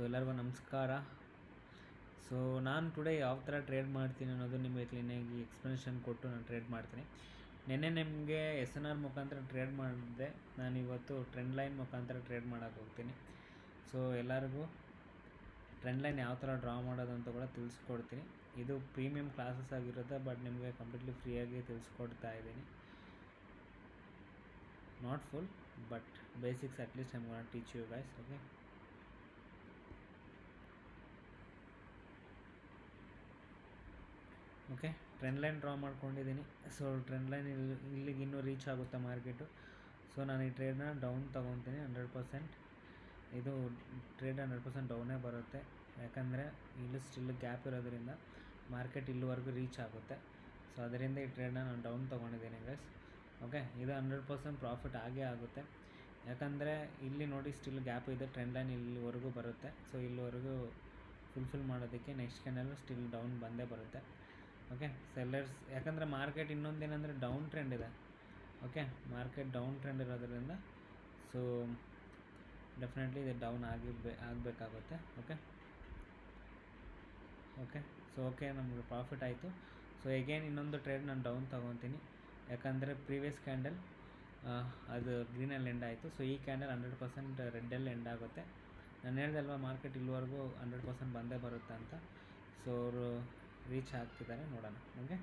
ಎಲ್ಲರಿಗೂ ನಮಸ್ಕಾರ. ಸೊ ನಾನು ಟುಡೇ ಯಾವ ಥರ ಟ್ರೇಡ್ ಮಾಡ್ತೀನಿ ಅನ್ನೋದು ನಿಮಗೆ ಕ್ಲೀನಾಗಿ ಎಕ್ಸ್ಪ್ಲನೇಷನ್ ಕೊಟ್ಟು ನಾನು ಟ್ರೇಡ್ ಮಾಡ್ತೀನಿ. ನಿನ್ನೆ ನಿಮಗೆ SNR ಮುಖಾಂತರ ಟ್ರೇಡ್ ಮಾಡಿದೆ, ನಾನು ಇವತ್ತು ಟ್ರೆಂಡ್ ಲೈನ್ ಮುಖಾಂತರ ಟ್ರೇಡ್ ಮಾಡೋಕ್ಕೆ ಹೋಗ್ತೀನಿ. ಸೊ ಎಲ್ಲರಿಗೂ ಟ್ರೆಂಡ್ ಲೈನ್ ಯಾವ ಥರ ಡ್ರಾ ಮಾಡೋದು ಅಂತ ಕೂಡ ತಿಳಿಸ್ಕೊಡ್ತೀನಿ. ಇದು ಪ್ರೀಮಿಯಮ್ ಕ್ಲಾಸಸ್ ಆಗಿರುತ್ತೆ, ಬಟ್ ನಿಮಗೆ ಕಂಪ್ಲೀಟ್ಲಿ ಫ್ರೀಯಾಗಿ ತಿಳಿಸ್ಕೊಡ್ತಾ ಇದ್ದೀನಿ. Not full, but basics at least I am gonna teach you guys. Okay trend line draw ಮಾಡ್ಕೊಂಡಿದ್ದೀನಿ. ಸೊ ಟ್ರೆಂಡ್ ಲೈನ್ ಇಲ್ಲಿಗೆ ಇನ್ನೂ ರೀಚ್ ಆಗುತ್ತೆ ಮಾರ್ಕೆಟು. ಸೊ ನಾನು ಈ ಟ್ರೇಡ್ನ ಡೌನ್ ತೊಗೊತೀನಿ 100%. ಇದು ಟ್ರೇಡ್ 100% ಡೌನೇ ಬರುತ್ತೆ, ಯಾಕಂದರೆ ಇಲ್ಲಿ ಸ್ಟಿಲ್ ಗ್ಯಾಪ್ ಇರೋದ್ರಿಂದ ಮಾರ್ಕೆಟ್ ಇಲ್ಲಿವರೆಗೂ ರೀಚ್ ಆಗುತ್ತೆ. ಸೊ ಅದರಿಂದ ಈ ಟ್ರೇಡ್ನ ನಾನು ಡೌನ್ ತೊಗೊಂಡಿದ್ದೀನಿ ಗೈಸ್. ಓಕೆ, ಇದು 100% ಪ್ರಾಫಿಟ್ ಆಗೇ ಆಗುತ್ತೆ, ಯಾಕಂದರೆ ಇಲ್ಲಿ ನೋಡಿ ಸ್ಟಿಲ್ ಗ್ಯಾಪ್ ಇದೆ, ಟ್ರೆಂಡ್ ಲೈನ್ ಇಲ್ಲಿವರೆಗೂ ಬರುತ್ತೆ. ಸೊ ಇಲ್ಲಿವರೆಗೂ ಫುಲ್ಫಿಲ್ ಮಾಡೋದಕ್ಕೆ ನೆಕ್ಸ್ಟ್ ಕ್ಯಾಂಡಲ್ ಸ್ಟಿಲ್ ಡೌನ್ ಬಂದೇ ಬರುತ್ತೆ. ಓಕೆ ಸೆಲ್ಲರ್ಸ್, ಯಾಕಂದರೆ ಮಾರ್ಕೆಟ್ ಇನ್ನೊಂದೇನೆಂದರೆ ಡೌನ್ ಟ್ರೆಂಡ್ ಇದೆ. ಓಕೆ, ಮಾರ್ಕೆಟ್ ಡೌನ್ ಟ್ರೆಂಡ್ ಇರೋದ್ರಿಂದ ಸೊ ಡೆಫಿನೆಟ್ಲಿ ಇದು ಡೌನ್ ಆಗಬೇಕಾಗುತ್ತೆ. ಓಕೆ ನಮಗೆ ಪ್ರಾಫಿಟ್ ಆಯಿತು. ಸೊ ಎಗೇನ್ ಇನ್ನೊಂದು ಟ್ರೇಡ್ ನಾನು ಡೌನ್ ತೊಗೊತೀನಿ, ಯಾಕಂದರೆ ಪ್ರೀವಿಯಸ್ ಕ್ಯಾಂಡಲ್ ಅದು ಗ್ರೀನಲ್ಲಿ ಎಂಡ್ ಆಯಿತು. ಸೊ ಈ ಕ್ಯಾಂಡಲ್ 100% ರೆಡ್ಡಲ್ಲಿ ಎಂಡ್ ಆಗುತ್ತೆ. ನಾನು ಹೇಳ್ದೆ ಅಲ್ವಾ ಮಾರ್ಕೆಟ್ ಇಲ್ಲಿವರೆಗೂ 100% ಬಂದೇ ಬರುತ್ತೆ ಅಂತ. ಸೊ ಅವರು ರೀಚ್ ಆಗ್ತಿದ್ದಾರೆ, ನೋಡೋಣ. Okay,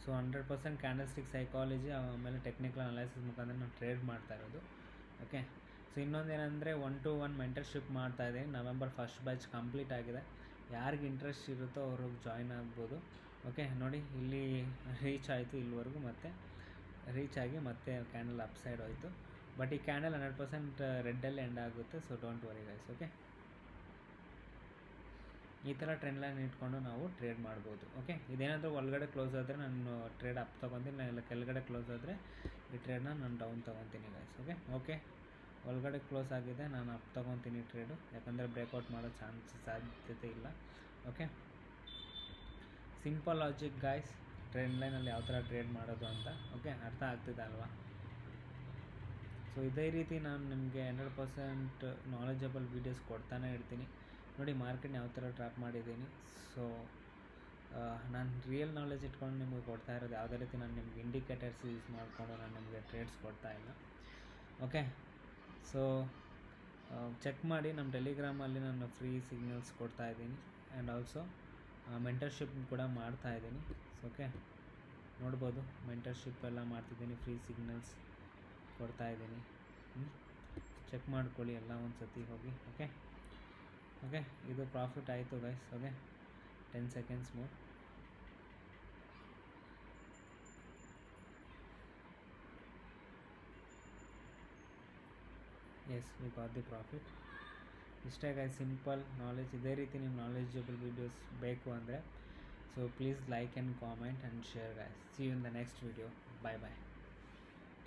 so 100% candle stick psychology ಆಮೇಲೆ ಟೆಕ್ನಿಕಲ್ ಅನಾಲಿಸಿಸ್ ಮುಖಾಂತರ ನಾನು ಟ್ರೇಡ್ ಮಾಡ್ತಾ ಇರೋದು. ಓಕೆ, ಸೊ ಇನ್ನೊಂದೇನೆಂದರೆ 1-to-1 ಮೆಂಟರ್ಶಿಪ್ ಮಾಡ್ತಾಯಿದ್ದೀನಿ. ನವೆಂಬರ್ ಫಸ್ಟ್ ಬ್ಯಾಚ್ ಕಂಪ್ಲೀಟ್ ಆಗಿದೆ. ಯಾರಿಗೆ ಇಂಟ್ರೆಸ್ಟ್ ಇರುತ್ತೋ ಅವರು ಜಾಯ್ನ್ ಆಗ್ಬೋದು. ಓಕೆ ನೋಡಿ, ಇಲ್ಲಿ ರೀಚ್ ಆಯಿತು, ಇಲ್ಲಿವರೆಗೂ ಮತ್ತೆ ರೀಚ್ ಆಗಿ ಮತ್ತೆ ಕ್ಯಾಂಡಲ್ ಅಪ್ ಸೈಡ್ ಹೋಯಿತು. ಬಟ್ ಈ ಕ್ಯಾಂಡಲ್ 100% ರೆಡ್ಡಲ್ಲಿ ಎಂಡ್ ಆಗುತ್ತೆ. So don't worry guys. Okay, ಈ ಥರ ಟ್ರೆಂಡ್ ಲೈನ್ ಇಟ್ಕೊಂಡು ನಾವು ಟ್ರೇಡ್ ಮಾಡ್ಬೋದು. ಓಕೆ, ಇದೇನಾದರೂ ಒಳಗಡೆ ಕ್ಲೋಸ್ ಆದರೆ ನಾನು ಟ್ರೇಡ್ ಅಪ್ ತೊಗೊತೀನಿ, ಇಲ್ಲ ಕೆಳಗಡೆ ಕ್ಲೋಸ್ ಆದರೆ ಈ ಟ್ರೇಡ್ನ ನಾನು ಡೌನ್ ತೊಗೊತೀನಿ ಗೈಸ್. ಓಕೆ, ಒಳಗಡೆ ಕ್ಲೋಸ್ ಆಗಿದೆ, ನಾನು ಅಪ್ ತೊಗೊತೀನಿ ಟ್ರೇಡು, ಯಾಕಂದರೆ ಬ್ರೇಕ್ಔಟ್ ಮಾಡೋ ಸಾಧ್ಯತೆ ಇಲ್ಲ. Okay, simple logic guys, trend ಲೈನಲ್ಲಿ ಯಾವ ಥರ ಟ್ರೇಡ್ ಮಾಡೋದು ಅಂತ. ಓಕೆ, ಅರ್ಥ ಆಗ್ತಿದೆ ಅಲ್ವಾ? ಸೊ ಇದೇ ರೀತಿ ನಾನು ನಿಮಗೆ 100% ನಾಲೆಜಬಲ್ ವೀಡಿಯೋಸ್ ಕೊಡ್ತಾನೆ ಇರ್ತೀನಿ. ನೋಡಿ ಮಾರ್ಕೆಟ್ನ ಯಾವ ಥರ ಟ್ರ್ಯಾಪ್ ಮಾಡಿದ್ದೀನಿ. ಸೊ ನಾನು ರಿಯಲ್ ನಾಲೆಜ್ ಇಟ್ಕೊಂಡು ನಿಮಗೆ ಕೊಡ್ತಾ ಇರೋದು, ಯಾವುದೇ ರೀತಿ ನಾನು ನಿಮ್ಗೆ ಇಂಡಿಕೇಟರ್ಸ್ ಯೂಸ್ ಮಾಡಿಕೊಂಡು ನಾನು ನಿಮಗೆ ಟ್ರೇಡ್ಸ್ ಕೊಡ್ತಾ ಇಲ್ಲ. ಓಕೆ, ಸೊ ಚೆಕ್ ಮಾಡಿ, ನಮ್ಮ ಟೆಲಿಗ್ರಾಮಲ್ಲಿ ನಾನು ಫ್ರೀ ಸಿಗ್ನಲ್ಸ್ ಕೊಡ್ತಾ ಇದ್ದೀನಿ, ಆ್ಯಂಡ್ ಆಲ್ಸೋ ಮೆಂಟರ್ಶಿಪ್ ಕೂಡ ಮಾಡ್ತಾ ಇದ್ದೀನಿ. ಸೊ ಓಕೆ, ನೋಡ್ಬೋದು ಮೆಂಟರ್ಶಿಪ್ ಎಲ್ಲ ಮಾಡ್ತಿದ್ದೀನಿ, ಫ್ರೀ ಸಿಗ್ನಲ್ಸ್ ಕೊಡ್ತಾ ಇದ್ದೀನಿ. ಚೆಕ್ ಮಾಡ್ಕೊಳ್ಳಿ ಎಲ್ಲ ಒಂದು ಸತಿ ಹೋಗಿ. ಓಕೆ, ಇದು ಪ್ರಾಫಿಟ್ ಆಯಿತು guys. Okay, 10 seconds more. Yes, we got the profit. ಇಷ್ಟೇ ಗೈಸ್, ಸಿಂಪಲ್ ನಾಲೆಜ್. ಇದೇ ರೀತಿ ನಿಮ್ಮ ನಾಲೆಜಬಲ್ ವೀಡಿಯೋಸ್ ಬೇಕು ಅಂದರೆ so please like and comment and share guys. See you in the next video. Bye.